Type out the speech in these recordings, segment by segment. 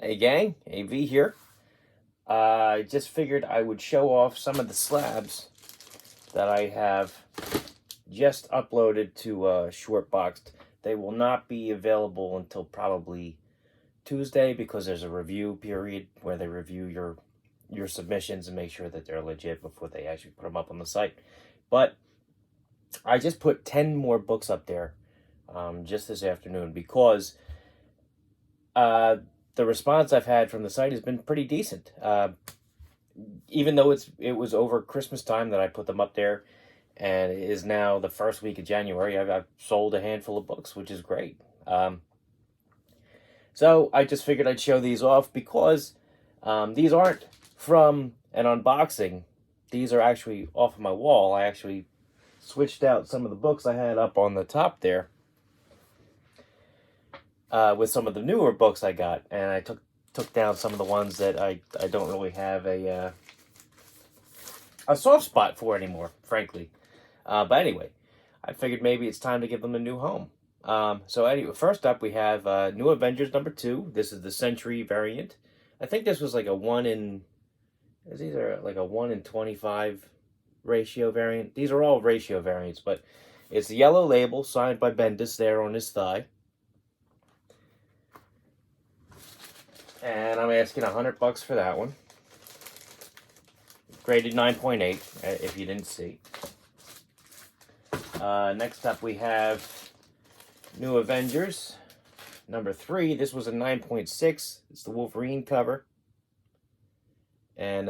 Hey gang, AV here. I just figured I would show off some of the slabs that I have just uploaded to Shortboxed. They will not be available until probably Tuesday because there's a review period where they review your submissions and make sure that they're legit before they actually put them up on the site. But I just put 10 more books up there just this afternoon because the response I've had from the site has been pretty decent. Even though it was over Christmas time that I put them up there, and it is now the first week of January, I've sold a handful of books, which is great. So I just figured I'd show these off because these aren't from an unboxing. These are actually off of my wall. I actually switched out some of the books I had up on the top there with some of the newer books I got, and I took down some of the ones that I don't really have a soft spot for anymore, frankly. But anyway, I figured maybe it's time to give them a new home. So anyway, first up we have New Avengers Number Two. This is the Century variant. I think this was like a 1 in... Is either like a 1 in 25 ratio variant. These are all ratio variants, but it's the yellow label signed by Bendis there on his thigh. And I'm asking $100 for that one. Graded 9.8, if you didn't see. Next up we have New Avengers Number 3. This was a 9.6. It's the Wolverine cover. And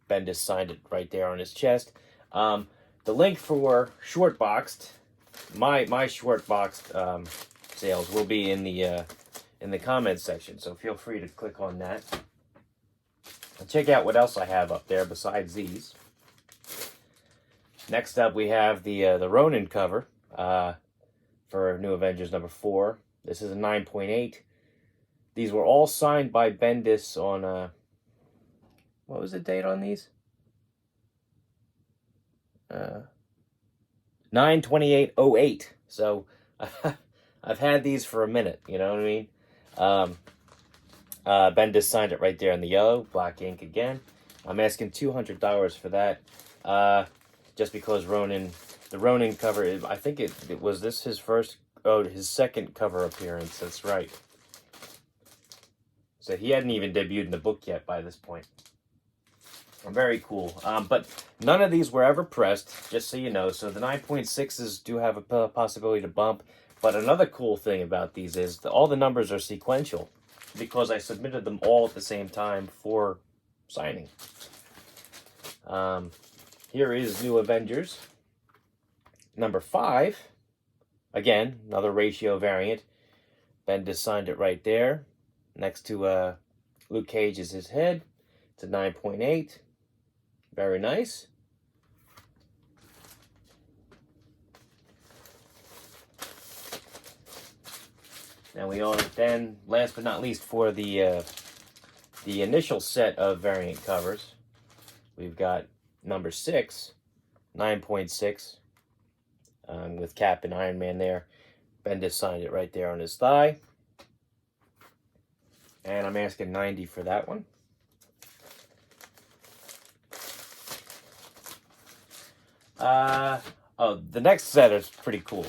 Bendis signed it right there on his chest. The link for Shortboxed, my Shortboxed sales will be in the comments section, so feel free to click on that and check out what else I have up there besides these. Next up we have the Ronin cover for New Avengers Number 4. This is a 9.8. These were all signed by Bendis on what was the date on these? 9/28/08. So I've had these for a minute, you know what I mean? Bendis signed it right there in the yellow, black ink again. I'm asking $200 for that, just because the Ronin cover, I think it was this his second cover appearance, that's right. So he hadn't even debuted in the book yet by this point. Very cool. But none of these were ever pressed, just so you know. So the 9.6s do have a possibility to bump. But another cool thing about these is that all the numbers are sequential because I submitted them all at the same time for signing. Here is New Avengers Number 5. Again, another ratio variant. Bendis signed it right there. Next to Luke Cage is his head. It's a 9.8. Very nice. Now then last but not least, for the initial set of variant covers, we've got Number 6, 9.6, with Cap and Iron Man there. Bendis signed it right there on his thigh. And I'm asking $90 for that one. The next set is pretty cool.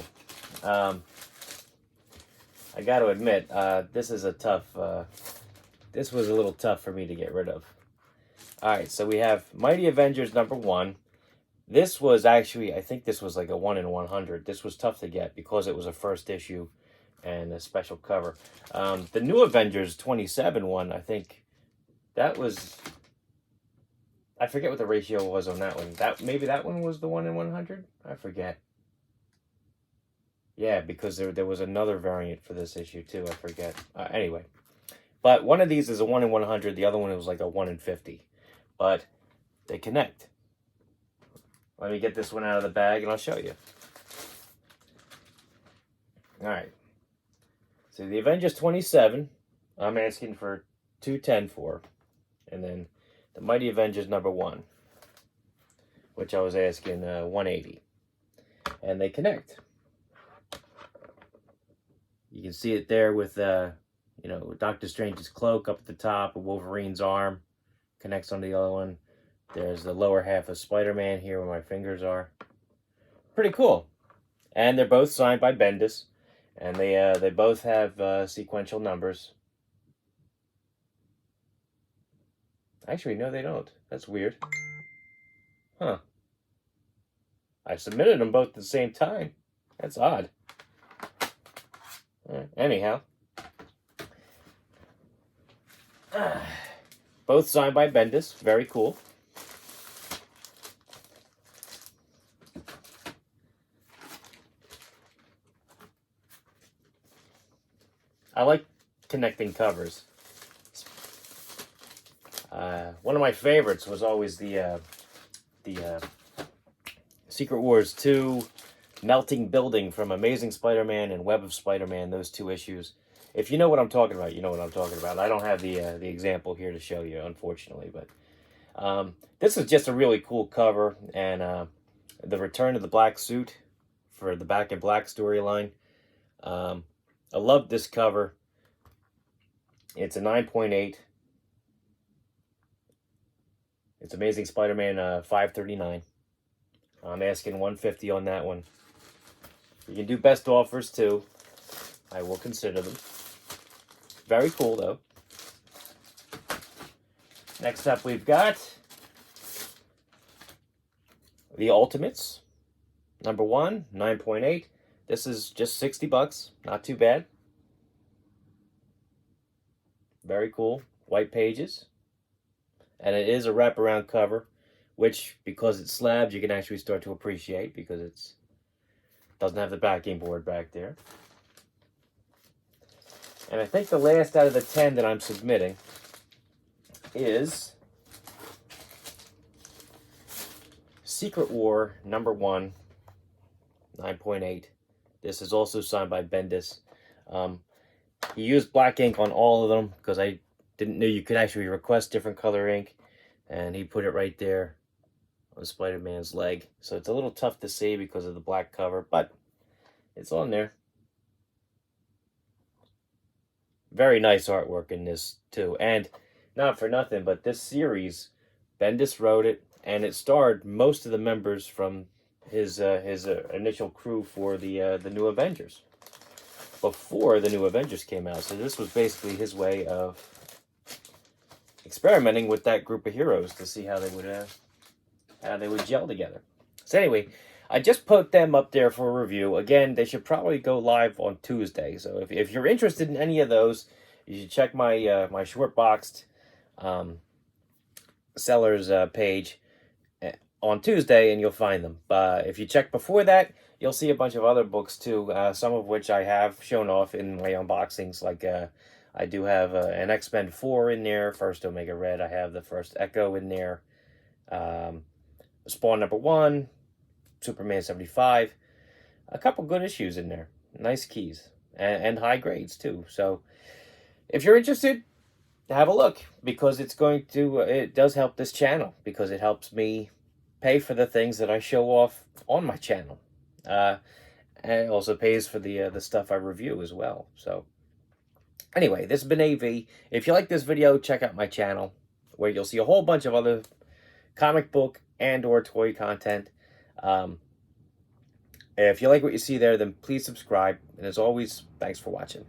I got to admit, this was a little tough for me to get rid of. Alright, so we have Mighty Avengers Number 1. This was actually, I think this was like a 1 in 100. This was tough to get because it was a first issue and a special cover. The New Avengers 27 one, I think that was... I forget what the ratio was on that one. Maybe that one was the 1 in 100? I forget. Yeah, because there was another variant for this issue too. I forget. Anyway. But one of these is a 1 in 100. The other one was like a 1 in 50. But they connect. Let me get this one out of the bag and I'll show you. Alright. So the Avengers 27, I'm asking for $210 for. And then the Mighty Avengers Number 1, which I was asking $180. And they connect. You can see it there with you know, Doctor Strange's cloak up at the top, Wolverine's arm connects on the other one. There's the lower half of Spider-Man here where my fingers are. Pretty cool. And they're both signed by Bendis. And they both have sequential numbers. Actually, no, they don't. That's weird. Huh. I submitted them both at the same time. That's odd. Anyhow. Both signed by Bendis. Very cool. I like connecting covers. One of my favorites was always the Secret Wars 2 Melting Building from Amazing Spider-Man and Web of Spider-Man, those two issues. If you know what I'm talking about, you know what I'm talking about. I don't have the example here to show you, unfortunately, but this is just a really cool cover, and the return of the black suit for the Back in Black storyline. I love this cover. It's a 9.8. It's Amazing Spider-Man 539. I'm asking $150 on that one. You can do best offers too. I will consider them. Very cool though. Next up we've got the Ultimates. Number 1, 9.8. This is just $60. Not too bad. Very cool. White pages. And it is a wraparound cover, which, because it's slabbed, you can actually start to appreciate because it doesn't have the backing board back there. And I think the last out of the 10 that I'm submitting is Secret War number 1, 9.8. This is also signed by Bendis. He used black ink on all of them because I didn't know you could actually request different color ink. And he put it right there on Spider-Man's leg. So it's a little tough to see because of the black cover, but it's on there. Very nice artwork in this too. And not for nothing, but this series, Bendis wrote it, and it starred most of the members from his initial crew for the New Avengers. Before the New Avengers came out. So this was basically his way of experimenting with that group of heroes to see how they would gel together. So anyway, I just put them up there for a review. Again, they should probably go live on Tuesday. So if you're interested in any of those, you should check my my Shortboxed sellers page on Tuesday, and you'll find them. If you check before that, you'll see a bunch of other books too, some of which I have shown off in my unboxings. Like I do have an X-Men 4 in there, First Omega Red. I have the first Echo in there. Spawn number 1, Superman 75. A couple good issues in there. Nice keys. And high grades too. So if you're interested, have a look, because it does help this channel, because it helps me pay for the things that I show off on my channel. And it also pays for the stuff I review as well. So anyway, this has been AV. If you like this video, check out my channel, where you'll see a whole bunch of other comic book and or toy content. If you like what you see there, then please subscribe. And as always, thanks for watching.